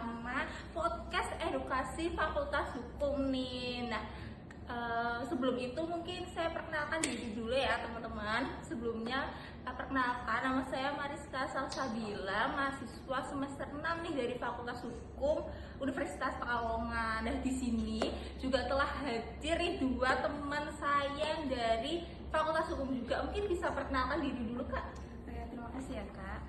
bersama podcast edukasi Fakultas Hukum nih. Nah, sebelum itu mungkin saya perkenalkan diri dulu ya teman-teman. Sebelumnya perkenalkan, nama saya Mariska Salsabila, mahasiswa semester 6 nih dari Fakultas Hukum Universitas Pekalongan. Nah, di sini juga telah hadir nih dua teman saya yang dari Fakultas Hukum juga. Mungkin bisa perkenalkan diri dulu, Kak. Terima kasih ya Kak.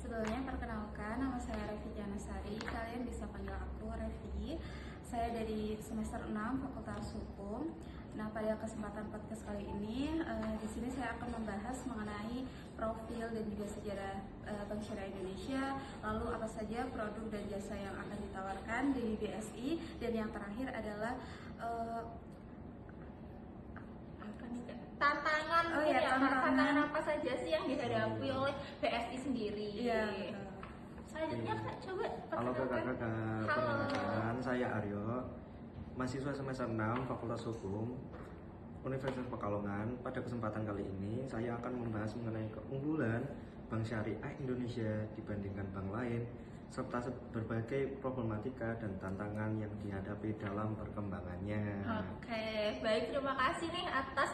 Sebelumnya perkenalkan, nama saya Revi Janasari. Kalian bisa panggil aku Revi. Saya dari semester 6 Fakultas Hukum. Nah, pada kesempatan podcast kali ini, di sini saya akan membahas mengenai profil dan juga sejarah Bank Syariah Indonesia. Lalu apa saja produk dan jasa yang akan ditawarkan dari BSI, dan yang terakhir adalah tantangan apa saja sih yang dihadapi oleh BSI sendiri. Iya. Selanjutnya Kak, coba Halo perkenalkan. kakak-kakak, perkenalkan saya Aryo, mahasiswa semester 6 Fakultas Hukum Universitas Pekalongan. Pada kesempatan kali ini saya akan membahas mengenai keunggulan Bank Syariah Indonesia dibandingkan bank lain, serta berbagai problematika dan tantangan yang dihadapi dalam perkembangannya. Oke, baik, terima kasih nih atas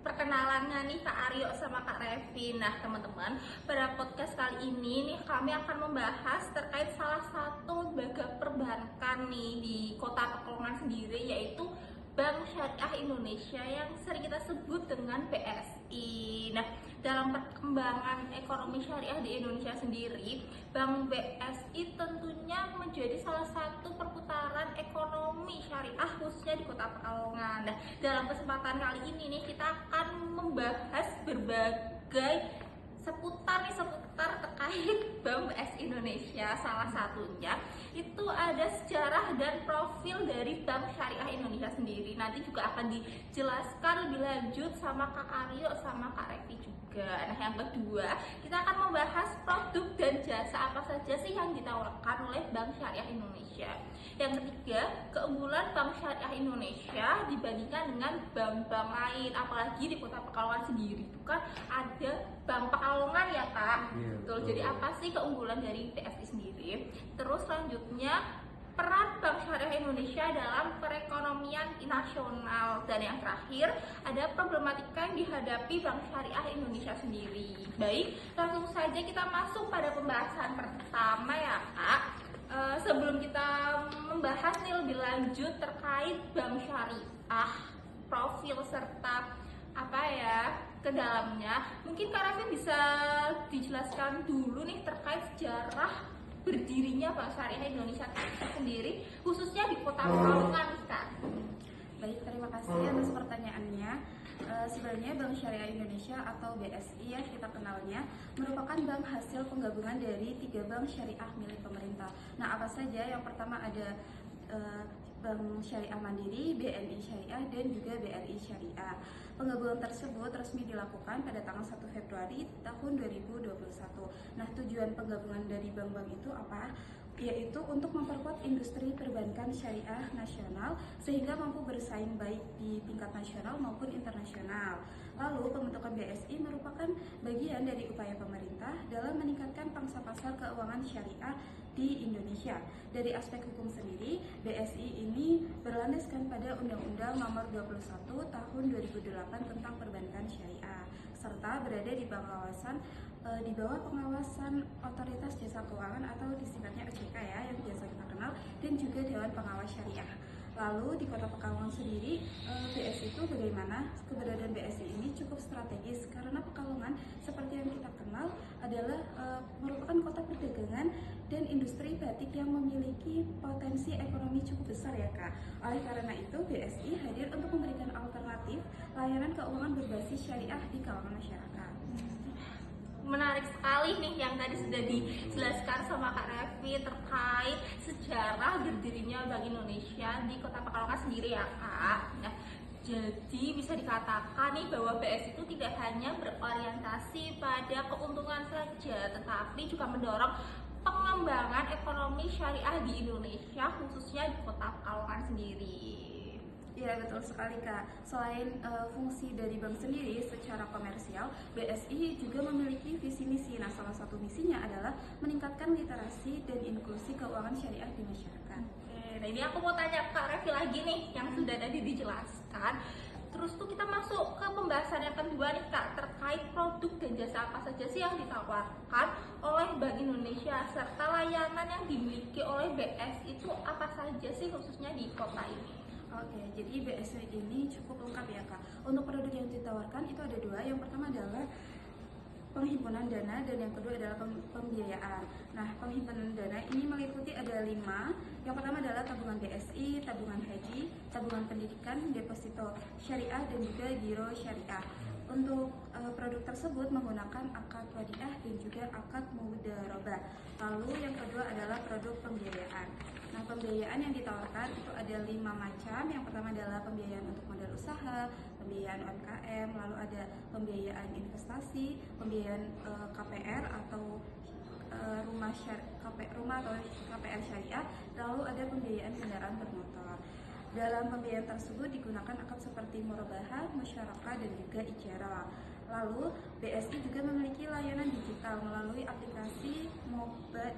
perkenalannya nih Kak Aryo sama Kak Revi. Nah teman-teman, pada podcast kali ini nih kami akan membahas terkait salah satu lembaga perbankan nih di Kota Pekalongan sendiri, yaitu Bank Syariah Indonesia yang sering kita sebut dengan BSI. Nah, dalam perkembangan ekonomi syariah di Indonesia sendiri, Bank BSI tentunya menjadi salah satu perputaran ekonomi syariah khususnya di Kota Pekalongan. Nah, dalam kesempatan kali ini nih kita akan membahas berbagai seputar terkait Bank BSI Indonesia. Salah satunya itu ada sejarah dan profil dari Bank Syariah Indonesia sendiri. Nanti juga akan dijelaskan lebih lanjut sama Kak Aryo sama Kak Revi juga. Nah, yang kedua, kita akan membahas produk dan jasa apa saja sih yang ditawarkan oleh Bank Syariah Indonesia. Yang ketiga, keunggulan Bank Syariah Indonesia dibandingkan dengan bank-bank lain, apalagi di Kota Pekalongan sendiri itu kan ada Bank Pekalongan ya Kak. Iya, Betul. Jadi apa sih keunggulan dari BSI sendiri? Terus selanjutnya, peran Bank Syariah Indonesia dalam perekonomian nasional, dan yang terakhir ada problematika yang dihadapi Bank Syariah Indonesia sendiri. Baik, langsung saja kita masuk pada pembahasan pertama ya Kak. Sebelum kita membahas nih lebih lanjut terkait Bank Syariah, profil serta ke dalamnya, mungkin Kak Rafi bisa dijelaskan dulu nih terkait sejarah berdirinya Bank Syariah Indonesia sendiri, khususnya di Kota Pekalongan, Kak. Baik, terima kasih atas pertanyaannya. Sebenarnya Bank Syariah Indonesia atau BSI yang kita kenalnya merupakan bank hasil penggabungan dari 3 bank syariah milik pemerintah. Nah, apa saja? Yang pertama ada Bank Syariah Mandiri, BNI Syariah, dan juga BRI Syariah. Penggabungan tersebut resmi dilakukan pada tanggal 1 Februari tahun 2021. Nah, tujuan penggabungan dari bank-bank itu apa? Yaitu untuk memperkuat industri perbankan syariah nasional sehingga mampu bersaing baik di tingkat nasional maupun internasional. Lalu, pembentukan BSI merupakan bagian dari upaya pemerintah dalam meningkatkan pangsa pasar keuangan syariah di Indonesia. Dari aspek hukum sendiri, BSI ini berlandaskan pada Undang-Undang Nomor 21 Tahun 2008 tentang Perbankan Syariah, serta berada di di bawah pengawasan Otoritas Jasa Keuangan atau disingkatnya OJK ya, yang biasa kita kenal, dan juga Dewan Pengawas Syariah. Lalu di Kota Pekalongan sendiri, BSI itu bagaimana? Keberadaan BSI ini cukup strategis karena Pekalongan seperti yang kita kenal adalah merupakan kota perdagangan dan industri batik yang memiliki potensi ekonomi cukup besar ya Kak. Oleh karena itu BSI hadir untuk memberikan alternatif layanan keuangan berbasis syariah di kalangan masyarakat. Menarik sekali nih yang tadi sudah dijelaskan sama Kak Revi terkait sejarah berdirinya Bank Indonesia di Kota Pekalongan sendiri ya Kak. Nah, jadi bisa dikatakan nih bahwa BSI itu tidak hanya berorientasi pada keuntungan saja, tetapi juga mendorong pengembangan ekonomi syariah di Indonesia, khususnya di Kota Pekalongan sendiri. Ya, betul sekali Kak. Selain fungsi dari bank sendiri secara komersial, BSI juga memiliki visi misi. Nah, salah satu misinya adalah meningkatkan literasi dan inklusi keuangan syariah di masyarakat. Oke, nah ini aku mau tanya Kak Revi lagi nih yang sudah tadi dijelaskan. Terus tuh kita masuk ke pembahasan yang kedua nih Kak, terkait produk dan jasa apa saja sih yang ditawarkan oleh Bank Indonesia serta layanan yang dimiliki oleh BSI itu apa saja sih khususnya di kota ini? Oke, jadi BSI ini cukup lengkap ya Kak. Untuk produk yang ditawarkan itu ada dua. Yang pertama adalah penghimpunan dana dan yang kedua adalah pembiayaan. Nah, penghimpunan dana ini meliputi ada 5. Yang pertama adalah tabungan BSI, tabungan haji, tabungan pendidikan, deposito syariah dan juga giro syariah. Untuk produk tersebut menggunakan akad wadiah dan juga akad mudharabah. Lalu yang kedua adalah produk pembiayaan. Nah, pembiayaan yang ditawarkan itu ada 5 macam. Yang pertama adalah pembiayaan untuk modal usaha, pembiayaan UMKM, lalu ada pembiayaan investasi, pembiayaan KPR atau rumah atau KPR syariah, lalu ada pembiayaan kendaraan bermotor. Dalam pembiayaan tersebut digunakan akad seperti murabahah, musyarakah dan juga ijarah. Lalu BSI juga memiliki layanan digital melalui aplikasi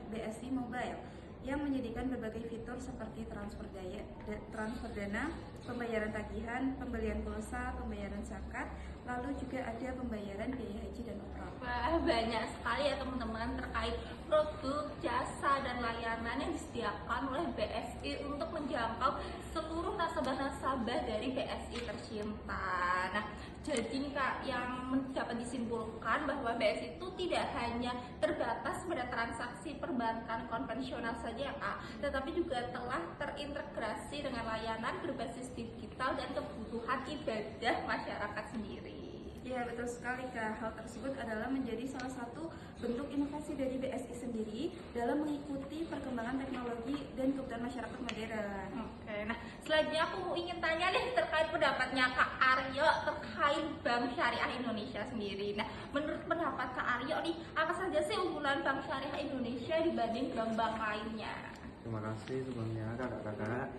BSI Mobile yang menyediakan berbagai fitur seperti transfer dana, pembayaran tagihan, pembelian pulsa, pembayaran zakat, lalu juga ada pembayaran biaya haji dan umrah. Wah, banyak sekali ya teman-teman terkait produk, jasa, dan layanan yang disediakan oleh BSI untuk menjangkau seluruh nasabah-nasabah dari BSI tercinta. Nah, jadi nih Kak, yang dapat disimpulkan bahwa BSI itu tidak hanya terbatas pada transaksi perbankan konvensional saja ya Kak, tetapi juga telah terintegrasi dengan layanan berbasis digital dan kebutuhan ibadah masyarakat sendiri. Ya, betul sekali Kak. Hal tersebut adalah menjadi salah satu bentuk inovasi dari BSI sendiri dalam mengikuti perkembangan teknologi dan kebutuhan masyarakat modern. Oke, nah selanjutnya aku ingin tanya nih terkait pendapatnya Kak Aryo terkait Bank Syariah Indonesia sendiri. Nah, menurut pendapat Kak Aryo nih, apa saja sih unggulan Bank Syariah Indonesia dibanding bank-bank lainnya? Terima kasih sebelumnya kakak-kakak.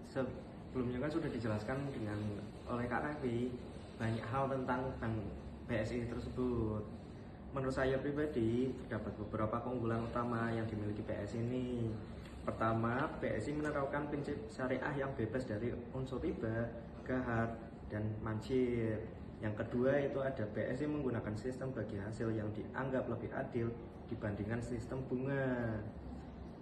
Sebelumnya kan sudah dijelaskan oleh Kak Revi banyak hal tentang Bank BSI tersebut. Menurut saya pribadi terdapat beberapa keunggulan utama yang dimiliki BSI ini. Pertama, BSI menerapkan prinsip syariah yang bebas dari unsur riba, gahar, dan mancir. Yang kedua itu ada BSI menggunakan sistem bagi hasil yang dianggap lebih adil dibandingkan sistem bunga.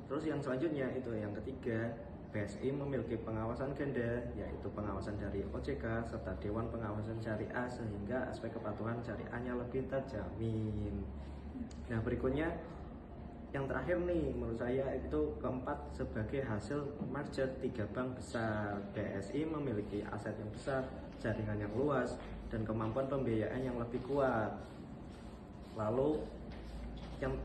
Terus yang selanjutnya itu yang ketiga, BSI memiliki pengawasan ganda, yaitu pengawasan dari OJK serta Dewan Pengawasan Syariah sehingga aspek kepatuhan syariahnya lebih terjamin. Nah, berikutnya yang terakhir nih menurut saya itu keempat, sebagai hasil merger 3 bank besar, BSI memiliki aset yang besar, jaringan yang luas, dan kemampuan pembiayaan yang lebih kuat. Lalu yang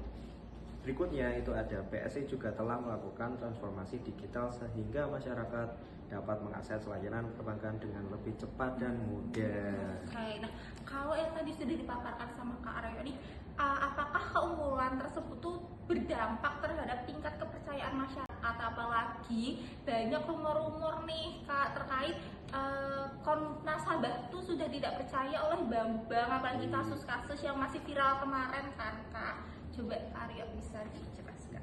berikutnya itu ada BSI juga telah melakukan transformasi digital sehingga masyarakat dapat mengakses layanan perbankan dengan lebih cepat dan mudah. Oke, nah kalau yang tadi sudah dipaparkan sama Kak Aryo nih, apakah keunggulan tersebut tuh berdampak terhadap tingkat kepercayaan masyarakat? Apalagi banyak rumor-rumor nih Kak terkait nasabah tuh sudah tidak percaya oleh bank-bank, apalagi kasus-kasus yang masih viral kemarin kan Kak. Coba Aryo bisa dijelaskan.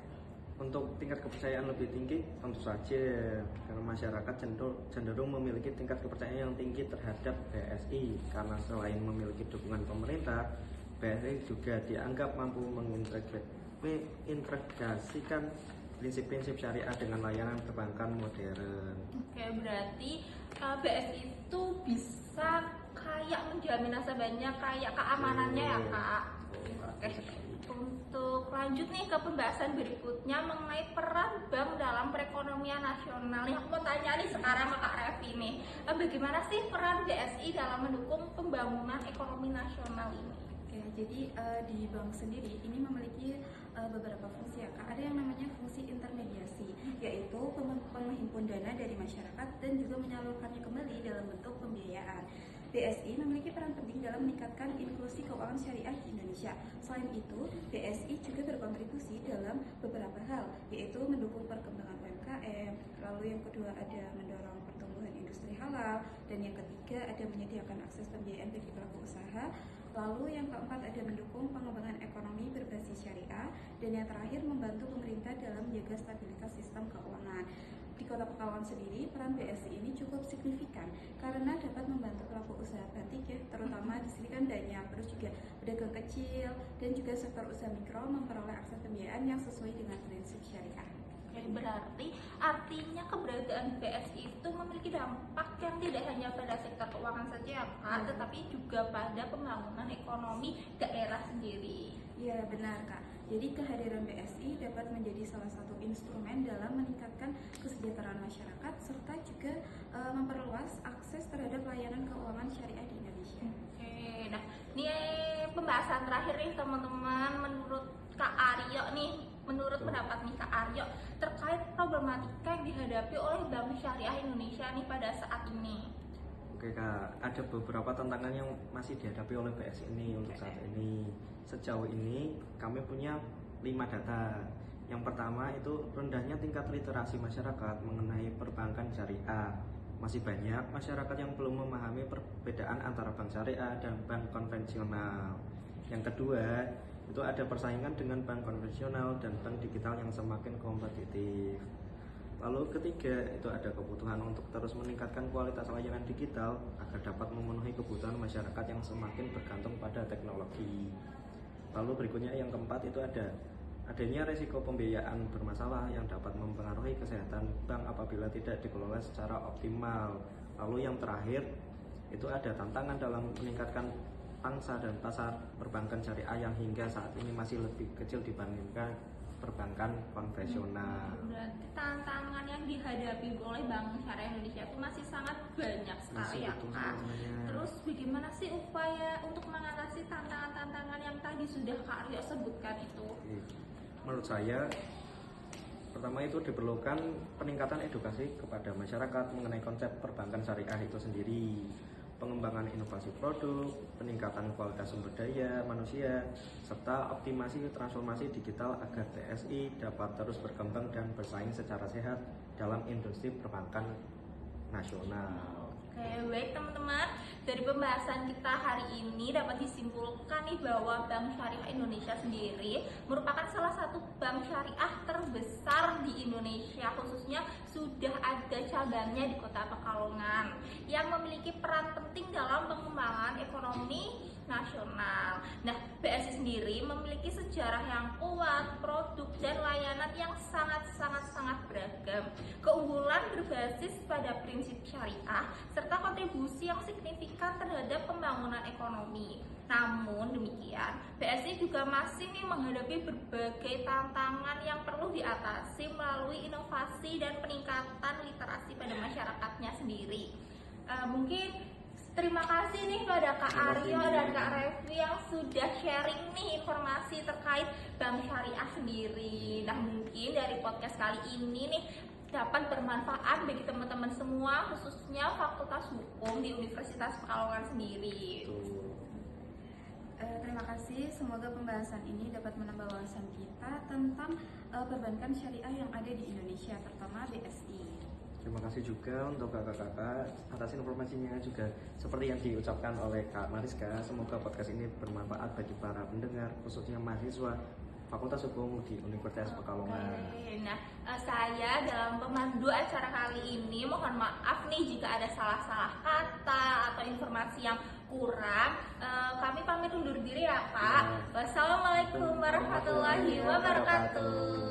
Untuk tingkat kepercayaan lebih tinggi tentu saja karena masyarakat cenderung memiliki tingkat kepercayaan yang tinggi terhadap BSI karena selain memiliki dukungan pemerintah, BSI juga dianggap mampu mengintegrasikan prinsip-prinsip syariah dengan layanan perbankan modern. Oke, berarti BSI itu bisa kayak menjamin nasabahnya, kayak keamanannya ya Kak. Oke. Untuk lanjut nih ke pembahasan berikutnya mengenai peran bank dalam perekonomian nasional. Nih aku mau tanya nih sekarang sama Kak Revi nih, bagaimana sih peran BSI dalam mendukung pembangunan ekonomi nasional ini? Oke, jadi di bank sendiri ini memiliki beberapa fungsi ya Kak. Ada yang namanya fungsi intermediasi, yaitu menghimpun dana dari masyarakat dan juga menyalurkannya kembali dalam bentuk pembiayaan. BSI memiliki peran penting dalam meningkatkan inklusi keuangan syariah di Indonesia. Selain itu, BSI juga berkontribusi dalam beberapa hal, yaitu mendukung perkembangan UMKM, lalu yang kedua ada mendorong pertumbuhan industri industri halal, dan yang ketiga ada menyediakan akses pembiayaan bagi pelaku usaha. Lalu yang keempat ada mendukung pengembangan ekonomi berbasis syariah, dan yang terakhir membantu pemerintah dalam menjaga stabilitas sistem keuangan. Di Kota Pekalongan sendiri, peran BSI ini cukup signifikan karena dapat membantu pelaku usaha batik ya, terutama di sini kan banyak, terus juga pedagang kecil dan juga sektor usaha mikro memperoleh akses pembiayaan yang sesuai dengan prinsip syariah. Oke, berarti artinya keberadaan BSI itu memiliki dampak yang tidak hanya pada sektor keuangan saja ya Kak, tetapi juga pada pembangunan ekonomi daerah sendiri. Iya benar Kak. Jadi kehadiran BSI dapat menjadi salah satu instrumen dalam meningkatkan kesejahteraan masyarakat serta juga memperluas akses terhadap layanan keuangan syariah di Indonesia. Oke, nah ini pembahasan terakhir nih teman-teman, menurut Kak Aryo nih, menurut pendapat nih Kak Aryo terkait problematika yang dihadapi oleh Bank Syariah Indonesia nih pada saat ini. Oke Kak, ada beberapa tantangan yang masih dihadapi oleh BSI ini untuk saat ini. Sejauh ini kami punya 5 data. Yang pertama itu rendahnya tingkat literasi masyarakat mengenai perbankan syariah. Masih banyak masyarakat yang belum memahami perbedaan antara bank syariah dan bank konvensional. Yang kedua, itu ada persaingan dengan bank konvensional dan bank digital yang semakin kompetitif. Lalu ketiga, itu ada kebutuhan untuk terus meningkatkan kualitas layanan digital agar dapat memenuhi kebutuhan masyarakat yang semakin bergantung pada teknologi. Lalu berikutnya yang keempat itu adanya resiko pembiayaan bermasalah yang dapat mempengaruhi kesehatan bank apabila tidak dikelola secara optimal. Lalu yang terakhir itu ada tantangan dalam meningkatkan pangsa dan pasar perbankan syariah yang hingga saat ini masih lebih kecil dibandingkan perbankan konvensional. Berarti tantangan yang dihadapi oleh Bank Syariah Indonesia itu masih sangat banyak sekali ya Kak. Terus bagaimana sih upaya untuk mengatasi tantangan-tantangan yang tadi sudah Kak Aryo sebutkan itu? Menurut saya, pertama itu diperlukan peningkatan edukasi kepada masyarakat mengenai konsep perbankan syariah itu sendiri, pengembangan inovasi produk, peningkatan kualitas sumber daya manusia, serta optimasi transformasi digital agar BSI dapat terus berkembang dan bersaing secara sehat dalam industri perbankan nasional. Oke, baik teman-teman, dari pembahasan kita hari ini dapat disimpulkan nih bahwa Bank Syariah Indonesia sendiri merupakan salah satu bank syariah terbesar di Indonesia, khususnya sudah ada cabangnya di Kota Pekalongan yang memiliki peran penting dalam pengembangan ekonomi nasional. Nah, BSI sendiri memiliki sejarah yang kuat, produk dan layanan yang sangat beragam, keunggulan berbasis pada prinsip syariah, serta kontribusi yang signifikan terhadap pembangunan ekonomi. Namun demikian, BSI juga masih menghadapi berbagai tantangan yang perlu diatasi melalui inovasi dan peningkatan literasi pada masyarakatnya sendiri. Mungkin terima kasih nih pada Kak Aryo dan Kak Revi yang sudah sharing nih informasi terkait Bank Syariah sendiri. Nah, mungkin dari podcast kali ini nih dapat bermanfaat bagi teman-teman semua, khususnya Fakultas Hukum di Universitas Pekalongan sendiri. Terima kasih, semoga pembahasan ini dapat menambah wawasan kita tentang perbankan syariah yang ada di Indonesia, terutama BSI. Terima kasih juga untuk kakak-kakak atas informasinya, juga seperti yang diucapkan oleh Kak Mariska. Semoga podcast ini bermanfaat bagi para pendengar, khususnya mahasiswa Fakultas Hukum di Universitas Pekalongan. Nah, saya dalam pemandu acara kali ini mohon maaf nih jika ada salah-salah kata atau informasi yang kurang. Kami pamit undur diri ya Kak. Wassalamualaikum warahmatullahi wabarakatuh.